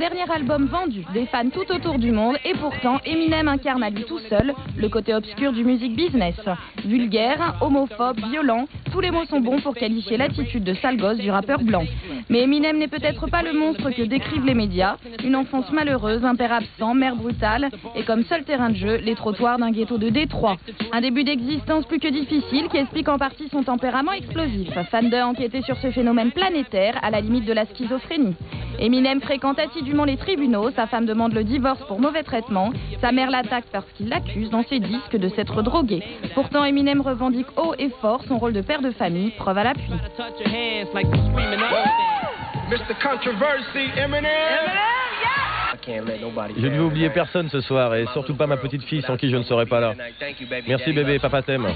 Dernier album vendu, des fans tout autour du monde, et pourtant Eminem incarne à lui tout seul le côté obscur du music business. Vulgaire, homophobe, violent, tous les mots sont bons pour qualifier l'attitude de sale gosse du rappeur blanc. Mais Eminem n'est peut-être pas le monstre que décrivent les médias, une enfance malheureuse, un père absent, mère brutale, et comme seul terrain de jeu, les trottoirs d'un ghetto de Détroit. Un début d'existence plus que difficile qui explique en partie son tempérament explosif. Fan de enquêter sur ce phénomène planétaire à la limite de la schizophrénie. Eminem fréquente assidûment les tribunaux, sa femme demande le divorce pour mauvais traitement, sa mère l'attaque parce qu'il l'accuse dans ses disques de s'être drogué. Pourtant Eminem revendique haut et fort son rôle de père de famille, preuve à l'appui. Je ne vais oublier personne ce soir et surtout pas ma petite fille sans qui je ne serai pas là. Merci bébé, papa t'aime.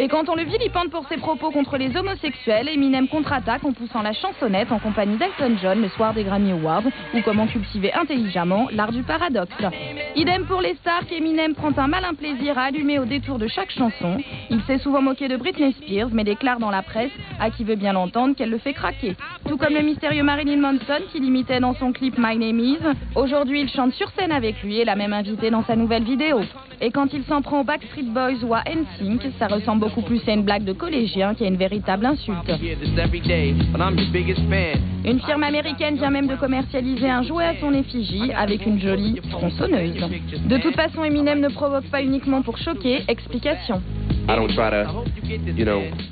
Et quand on le vilipende pour ses propos contre les homosexuels, Eminem contre-attaque en poussant la chansonnette en compagnie d'Elton John le soir des Grammy Awards, ou comment cultiver intelligemment l'art du paradoxe. Idem pour les stars qu'Eminem prend un malin plaisir à allumer au détour de chaque chanson. Il s'est souvent moqué de Britney Spears, mais déclare dans la presse, à qui veut bien l'entendre, qu'elle le fait craquer. Tout comme le mystérieux Marilyn Manson qui l'imitait dans son clip My Name Is. Aujourd'hui, il chante sur scène avec lui et l'a même invité dans sa nouvelle vidéo. Et quand il s'en prend aux Backstreet Boys ou à NSYNC, ça ressemble beaucoup plus à une blague de collégien qu'à une véritable insulte. Une firme américaine vient même de commercialiser un jouet à son effigie avec une jolie tronçonneuse. De toute façon, Eminem ne provoque pas uniquement pour choquer. Explication.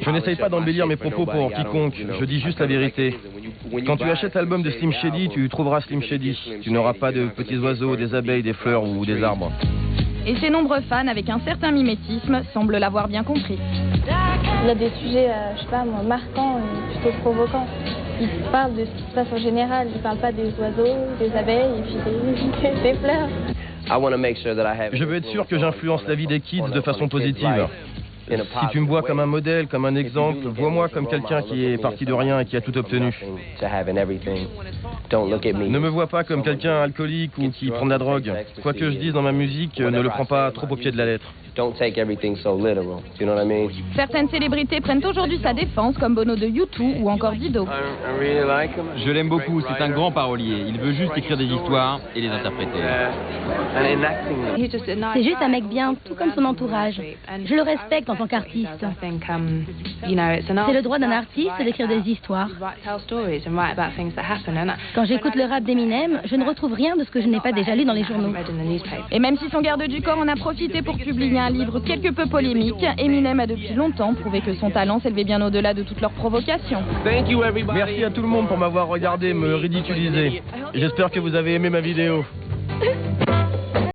Je n'essaye pas d'embellir mes propos pour quiconque, je dis juste la vérité. Quand tu achètes l'album de Slim Shady, tu trouveras Slim Shady. Tu n'auras pas de petits oiseaux, des abeilles, des fleurs ou des arbres. Et ses nombreux fans, avec un certain mimétisme, semblent l'avoir bien compris. Il y a des sujets, je sais pas moi, marquants et plutôt provocants. Il parle de ce qui se passe en général, il parle pas des oiseaux, des abeilles et puis des fleurs. Je veux être sûr que j'influence la vie des kids de façon positive. Si tu me vois comme un modèle, comme un exemple, vois-moi comme quelqu'un qui est parti de rien et qui a tout obtenu. Ne me vois pas comme quelqu'un alcoolique ou qui prend de la drogue. Quoi que je dise dans ma musique, ne le prends pas trop au pied de la lettre. Certaines célébrités prennent aujourd'hui sa défense, comme Bono de U2 ou encore Dido. Je l'aime beaucoup, c'est un grand parolier. Il veut juste écrire des histoires et les interpréter. C'est juste un mec bien, tout comme son entourage. Je le respecte en tant qu'artiste. C'est le droit d'un artiste d'écrire des histoires. Quand j'écoute le rap d'Eminem, je ne retrouve rien de ce que je n'ai pas déjà lu dans les journaux. Et même si son garde du corps en a profité pour publier un livre quelque peu polémique, Eminem a depuis longtemps prouvé que son talent s'élevait bien au-delà de toutes leurs provocations. Merci à tout le monde pour m'avoir regardé me ridiculiser. J'espère que vous avez aimé ma vidéo.